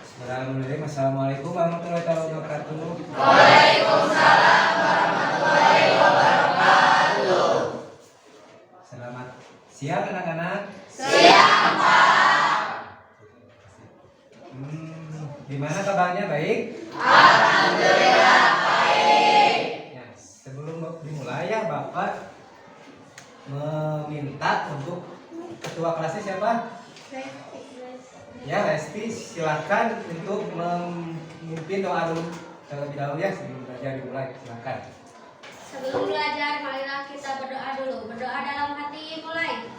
Bismillahirrahmanirrahim. Assalamualaikum warahmatullahi wabarakatuh. Waalaikumsalam warahmatullahi wabarakatuh. Selamat siang anak-anak. Siang, Pak. Gimana kabarnya, baik? Alhamdulillah baik. Ya, sebelum dimulai ya Bapak meminta untuk ketua kelasnya siapa? Ya, Resti, silakan untuk memimpin doa dulu terlebih dahulu ya sebelum belajar dimulai. Silakan. Sebelum belajar, marilah kita berdoa dulu. Berdoa dalam hati, mulai.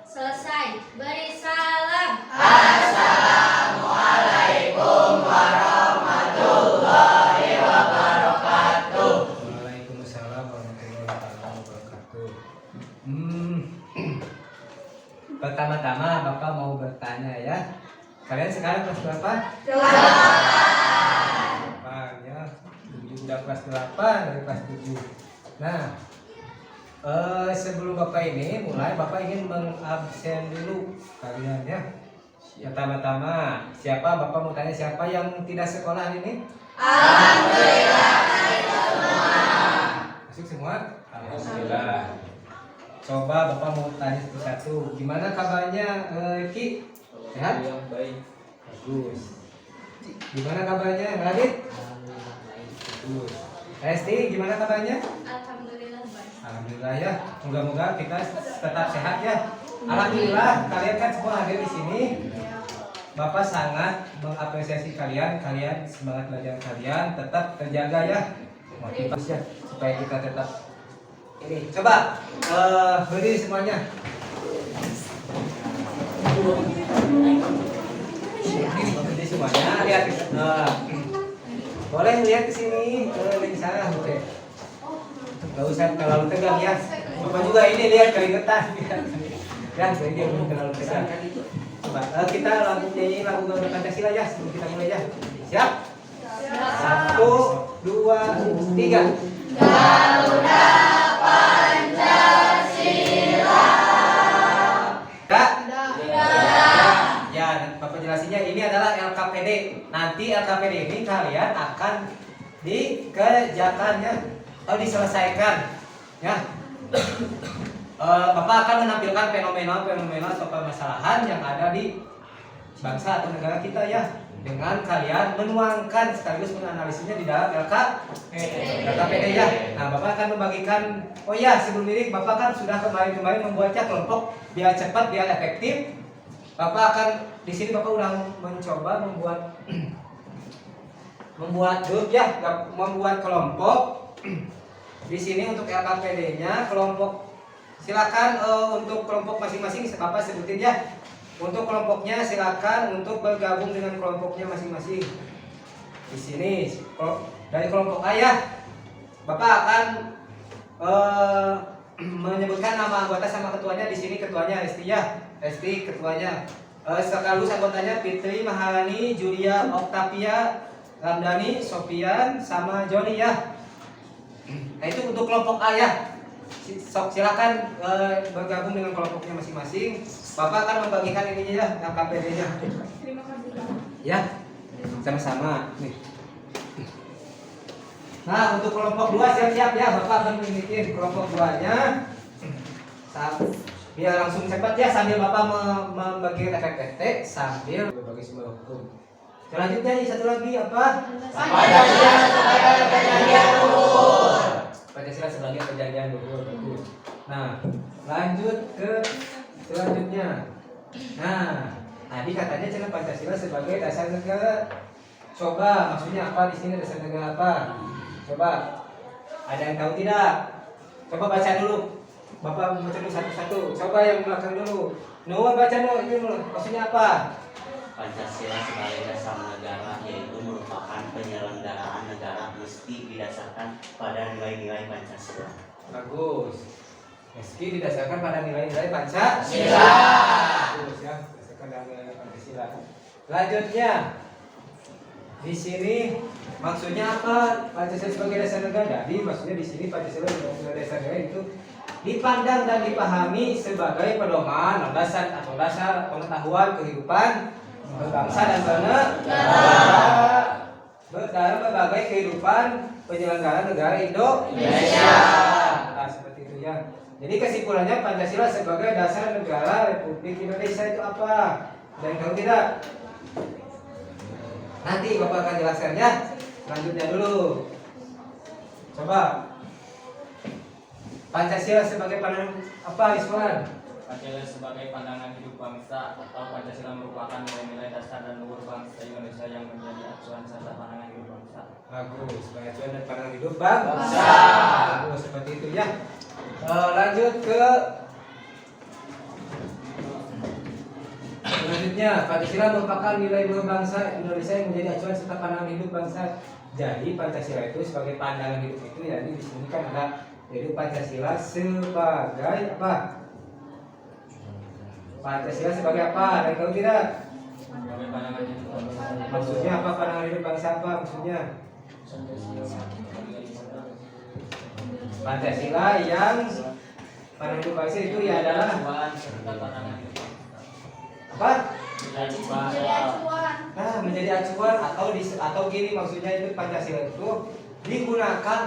Selesai. Beri salam. Assalamualaikum warahmatullahi wabarakatuh. Waalaikumsalam warahmatullahi wabarakatuh. Pertama-tama Bapak mau bertanya ya. Kalian sekarang kelas berapa? 8 ya. 7 udah kelas 8 dari kelas 7. Nah, sebelum Bapak ini mulai, Bapak ingin mengabsen dulu kalian ya. Pertama-tama, siapa Bapak mau tanya siapa yang tidak sekolah hari ini? Alhamdulillah semua. Masuk semua? Alhamdulillah. Coba Bapak mau tanya satu-satu. Gimana kabarnya Ki? Sehat? Yang baik. Bagus. Gimana kabarnya Radit? Bagus. Resti, gimana kabarnya? Alhamdulillah baik. Alhamdulillah ya. Moga-moga kita tetap sehat ya. Alhamdulillah kalian kan semua hadir di sini. Bapak sangat mengapresiasi kalian. Kalian semangat belajar kalian tetap terjaga ya. Motivasi ya supaya kita tetap ini. Coba berdiri semuanya. Berdiri semuanya. Lihat. Boleh lihat ke sini. Ke sana. Oke. Gak usah terlalu tegang ya. Bapak juga ini lihat keringetan. Ya, jadi dia belum terlalu tegang. Coba kita lagu nyanyi lagu Garuda Pancasila ya sebelum kita mulai ya. Siap? 1, 2, 3. Garuda Pancasila. Kak? Ya, Bapak jelasinnya ini adalah LKPD. Nanti LKPD ini kalian akan dikerjakan ya. Diselesaikan ya. Bapak akan menampilkan fenomena atau permasalahan yang ada di bangsa atau negara kita ya, dengan kalian menuangkan sekaligus menganalisisnya di dalam LKPD ya. Nah, Bapak akan membagikan. Oh ya, sebelum ini Bapak kan sudah kemarin membuatnya kelompok biar cepat biar efektif. Bapak akan di sini Bapak udah mencoba membuat grup ya, membuat kelompok. Di sini untuk LKPD-nya kelompok, silakan untuk kelompok masing-masing Bapak sebutin ya. Untuk kelompoknya silakan untuk bergabung dengan kelompoknya masing-masing. Di sini dari kelompok A ya, Bapak akan menyebutkan nama anggota sama ketuanya. Di sini ketuanya Resti ya, Resti ketuanya. Sekaligus anggotanya Fitri, Maharani, Julia, Oktavia, Ramdhani, Sofian, sama Joni ya. Nah itu untuk kelompok A ya. Silakan bergabung dengan kelompoknya masing-masing. Bapak akan membagikan ininya ya, LKPD-nya. Terima kasih. Ya, sama-sama. Nih. Nah untuk kelompok 2 siap-siap ya. Bapak akan memiliki kelompok 2-nya. Biar langsung cepat ya sambil Bapak membagi efek sambil berbagi sumber hukum. Selanjutnya satu lagi apa? Pancasila sebagai perjanjian luhur. Pancasila sebagai perjanjian luhur. Bagus. Nah, lanjut ke selanjutnya. Nah, tadi katanya jangan Pancasila sebagai dasar negara. Coba maksudnya apa di sini dasar negara apa? Coba. Ada yang tahu tidak? Coba baca dulu. Bapak baca dulu satu-satu. Coba yang belakang dulu. Nuh, baca dulu ini dulu. Maksudnya apa? Pancasila sebagai dasar negara yaitu merupakan penyelenggaraan negara mesti didasarkan pada nilai-nilai Pancasila. Bagus. Meski didasarkan pada nilai-nilai Pancasila. Bagus ya, didasarkan pada nilai Pancasila. Selanjutnya di sini maksudnya apa Pancasila sebagai dasar negara? Jadi maksudnya di sini Pancasila sebagai dasar negara itu dipandang dan dipahami sebagai pedoman landasan atau dasar pengetahuan kehidupan berbangsa dan bernegara dalam berbagai kehidupan penyelenggaraan negara Indonesia. Nah, seperti itu ya. Jadi kesimpulannya Pancasila sebagai dasar negara Republik Indonesia itu apa? Dan kalau tidak, nanti Bapak akan jelaskannya. Lanjutnya dulu. Coba. Pancasila sebagai pandangan apa, Iswan? Pancasila sebagai pandangan hidup bangsa atau Pancasila merupakan nilai-nilai dasar dan luhur bangsa Indonesia yang menjadi acuan serta pandangan hidup bangsa. Bagus, sebagai acuan dan pandangan hidup bangsa. Bagus, seperti itu ya. Lanjut ke selanjutnya, Pancasila merupakan nilai luhur bangsa Indonesia yang menjadi acuan serta pandangan hidup bangsa. Jadi Pancasila itu sebagai pandangan hidup itu, jadi di sini kan ada, jadi Pancasila sebagai apa? Pancasila sebagai apa? Dan kalau tidak, Sebagai pandangan hidup bangsa. maksudnya apa pandangan hidup bangsa apa maksudnya? Pancasila yang pandangan hidup bangsa itu ya adalah Acuan serta pandangan hidup bangsa. apa? Jadi Nilai acuan. Nah, menjadi acuan atau gini maksudnya itu Pancasila itu digunakan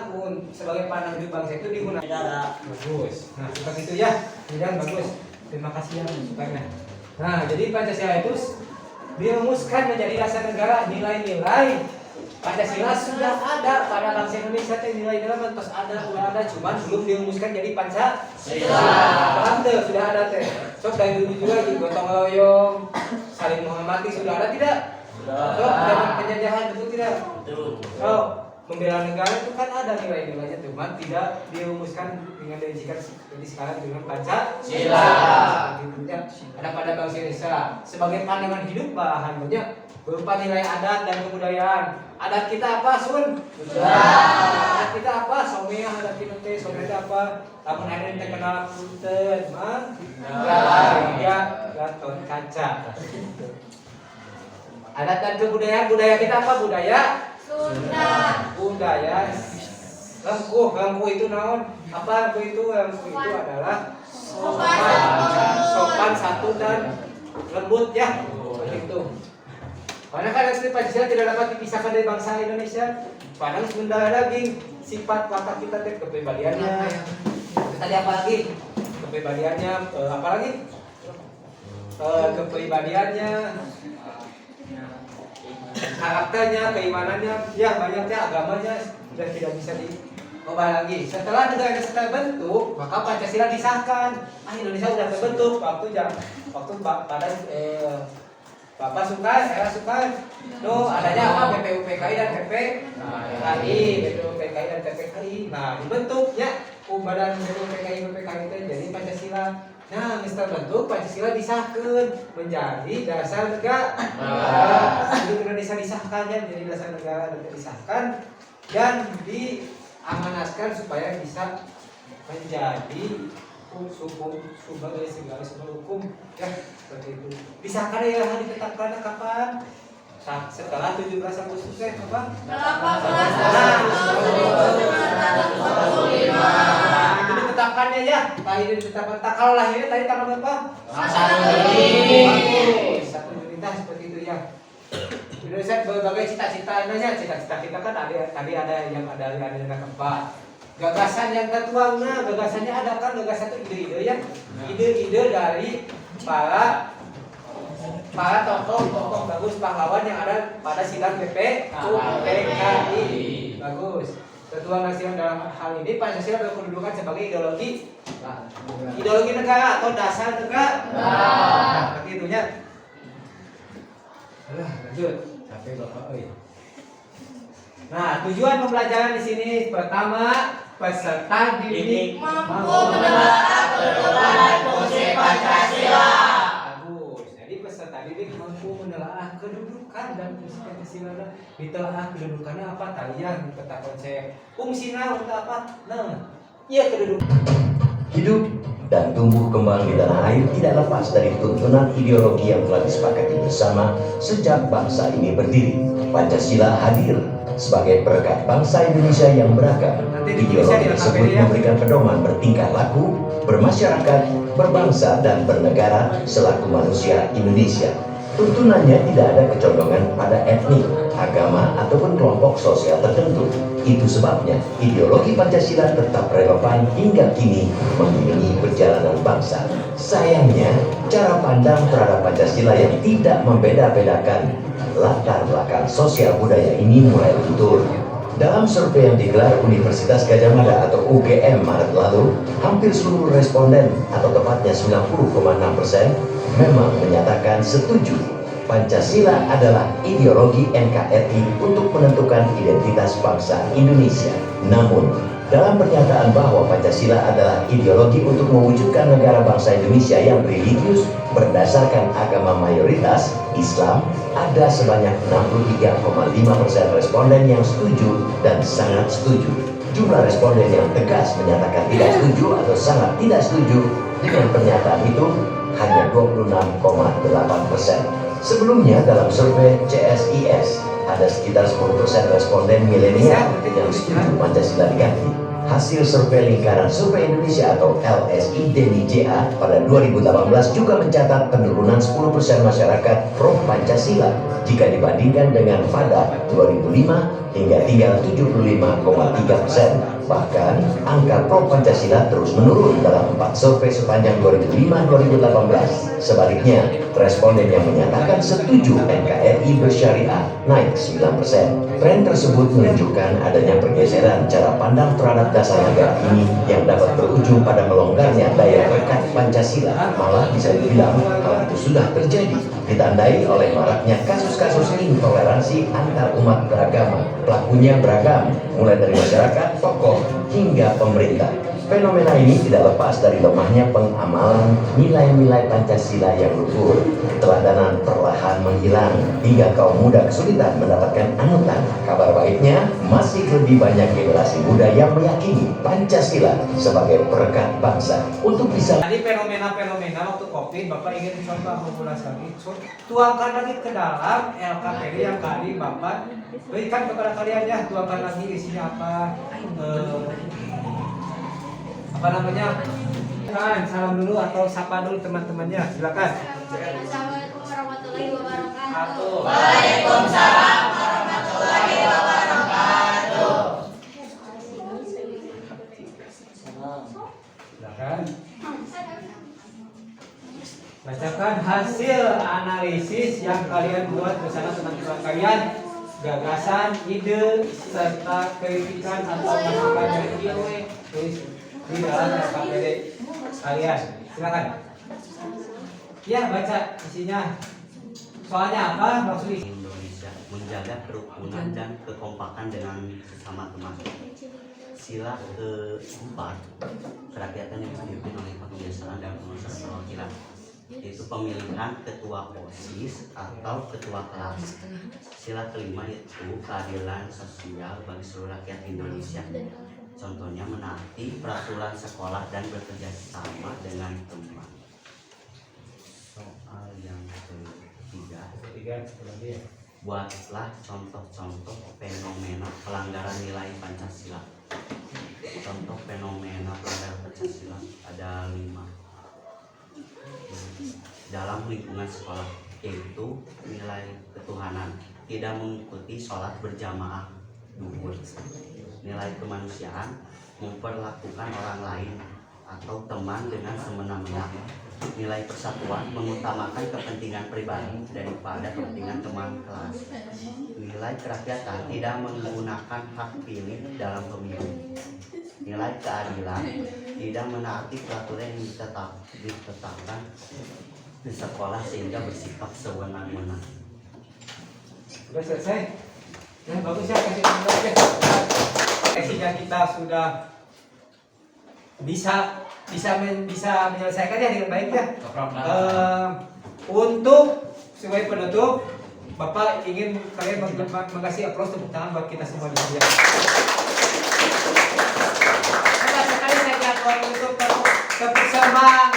sebagai pandangan hidup bangsa itu digunakan. Negara. Bagus. Nah, seperti itu ya. Tidak bagus. Terima kasih yang sukanya. Nah, jadi Pancasila itu dirumuskan menjadi dasar negara. Nilai-nilai Pancasila sudah ada pada bangsa Indonesia, nilai-nilai terus sudah ada, cuman belum dirumuskan jadi Pancasila. Paham tuh? Sudah ada teh. Sok dari dulu juga di gotong royong, saling menghormati sudah ada tidak? Sok zaman penjajahan betul tidak? Betul. Sok membela negara itu kan ada nilai-nilainya, cuman tidak dirumuskan dengan diisikan jadi sekarang dengan Pancasila. Gitu ya. Ada pada bangsa Indonesia sebagai pandangan hidup bahannya berupa nilai adat dan kebudayaan. Adat kita apa, Sun? Adat kita apa? Somea, adat kita teh, somea itu apa? Lamun ada yang terkenal punten, mah? Ya, Gatot Kaca. Adat dan kebudayaan, budaya kita apa? Budaya Sunda. budaya lengkuh itu naon? Apa lengkuh itu? Lengkuh itu adalah sopan, santun dan lembut ya. Begitu. Karena kan asli Pancasila tidak dapat dipisahkan dari bangsa Indonesia. Padahal sebentar lagi sifat watak kita teh kepribadiannya. Tadi apa lagi? Kepribadiannya apa lagi? Kepribadiannya, karakternya, keimanannya, ya banyaknya agamanya sudah tidak bisa diubah lagi. Setelah negara terbentuk, maka Pancasila disahkan. Indonesia sudah terbentuk waktu pada Bapak Soekarno, adanya apa? BPUPKI dan PPKI, BPUPKI dan PPKI. Nah, dibentuknya badan BPUPKI itu jadi Pancasila. Nah, Mister bentuk Pancasila disahkan menjadi dasar negara. Hidup Indonesia disahkannya menjadi dasar negara dan disahkan dan diamanatkan supaya bisa menjadi sebagai segala hukum ya seperti itu. Disahkan ya ditetapkan kapan? Setelah 17 Agustus apa? 18 Itu ditetapkannya ya. Tadi ditetapkan kalau lahirnya tadi tanggal berapa? 1 Juli. 1 Juli seperti itu ya. Indonesia berbagai cita-cita cita-cita kita kan tadi ada yang keempat. Gagasan yang tertuang, gagasannya ada kan, gagasan itu ide-ide ya, ide-ide dari para tokoh bagus pahlawan yang ada pada sidang PPKI. Bagus. Tertuang nasional dalam hal ini Pancasila berkedudukan sebagai ideologi negara atau dasar negara. Seperti itunya. Lanjut. Sampai Bapak. Nah, tujuan pembelajaran di sini pertama, peserta didik Mampu menelaah kebenaran fungsi Pancasila. Bagus. Jadi peserta didik mampu menelaah kedudukan dan fungsi Pancasila. Ditelaah kedudukannya apa? Talian peta konsep. Fungsinya untuk apa? Nah, iya kedudukan. Hidup dan tumbuh kembang di tanah air tidak lepas dari tuntunan ideologi yang telah disepakati bersama sejak bangsa ini berdiri. Pancasila hadir sebagai perekat bangsa Indonesia yang beragam. Ideologi tersebut memberikan pedoman bertingkah laku, bermasyarakat, berbangsa, dan bernegara selaku manusia Indonesia. Tuntunannya tidak ada kecondongan pada etnik, agama, ataupun kelompok sosial tertentu. Itu sebabnya ideologi Pancasila tetap relevan hingga kini mengiringi perjalanan bangsa. Sayangnya, cara pandang terhadap Pancasila yang tidak membeda-bedakan latar belakang sosial budaya ini mulai luntur. Dalam survei yang digelar Universitas Gadjah Mada atau UGM Maret lalu, hampir seluruh responden atau tepatnya 90,6% memang menyatakan setuju Pancasila adalah ideologi NKRI untuk menentukan identitas bangsa Indonesia. Namun, dalam pernyataan bahwa Pancasila adalah ideologi untuk mewujudkan negara bangsa Indonesia yang religius berdasarkan agama mayoritas Islam, ada sebanyak 63,5% responden yang setuju dan sangat setuju. Jumlah responden yang tegas menyatakan tidak setuju atau sangat tidak setuju dengan pernyataan itu hanya 26,8%. Sebelumnya dalam survei CSIS ada sekitar 10% responden milenial yang setuju Pancasila diganti. Hasil survei lingkaran survei Indonesia atau LSI DNIJA pada 2018 juga mencatat penurunan 10% masyarakat pro Pancasila jika dibandingkan dengan pada 2005 hingga tinggal 75,3%. Bahkan angka pro Pancasila terus menurun dalam 4 survei sepanjang 2005-2018. Sebaliknya, responden yang menyatakan setuju NKRI bersyariah naik 9%. Tren tersebut menunjukkan adanya pergeseran cara pandang terhadap dasar negara ini yang dapat berujung pada melonggarnya daya rekat Pancasila. Malah bisa dibilang hal itu sudah terjadi, ditandai oleh maraknya kasus-kasus intoleransi antar umat beragama. Pelakunya beragam, mulai dari masyarakat, tokoh, hingga pemerintah. Fenomena ini tidak lepas dari lemahnya pengamalan nilai-nilai Pancasila yang luhur. Keteladanan perlahan menghilang hingga kaum muda kesulitan mendapatkan anutan. Kabar baiknya, masih lebih banyak generasi muda yang meyakini Pancasila sebagai perekat bangsa. Untuk bisa Tadi fenomena-fenomena waktu COVID, Bapak ingin contoh mengulas lagi. Tuangkan lagi ke dalam LKPD yang tadi Bapak berikan kepada kalian ya. Tuangkan lagi isinya apa namanya? Kan salam dulu atau sapa dulu teman-temannya. Silakan. Assalamualaikum warahmatullahi wabarakatuh. Waalaikumsalam warahmatullahi wabarakatuh. Silakan. Bacakan hasil analisis yang kalian buat bersama teman-teman kalian, gagasan, ide, serta kritikan atau masukan dari IOW tulis di dalam SKPD kalian. Silakan. Ya, baca isinya. Soalnya apa? Maksud Indonesia menjaga kerukunan dan kekompakan dengan sesama teman. Sila keempat, kerakyatan yang dipimpin oleh kebiasaan dan pengusaha perwakilan, yaitu pemilihan ketua OSIS atau ketua kelas. Sila kelima yaitu keadilan sosial bagi seluruh rakyat Indonesia. Contohnya menaati peraturan sekolah dan bekerja sama dengan teman. Soal yang ketiga, buatlah contoh-contoh fenomena pelanggaran nilai Pancasila. Contoh fenomena pelanggaran Pancasila ada 5 dalam lingkungan sekolah, yaitu nilai ketuhanan, tidak mengikuti sholat berjamaah duhur, nilai kemanusiaan, memperlakukan orang lain atau teman dengan semena-mena, nilai persatuan, mengutamakan kepentingan pribadi daripada kepentingan teman kelas, nilai kerakyatan, tidak menggunakan hak pilih dalam pemilu, nilai keadilan, tidak menaati peraturan yang ditetapkan di sekolah sehingga bersikap sewenang-wenang. sudah selesai. Ya, bagus ya, kasih tanda ya. Sehingga kita sudah bisa menyelesaikannya dengan baik ya. Untuk sebagai penutup, Bapak ingin kalian mengasih aplaus tepuk tangan buat kita semua di sini. Sekali saya akan menutup semangat.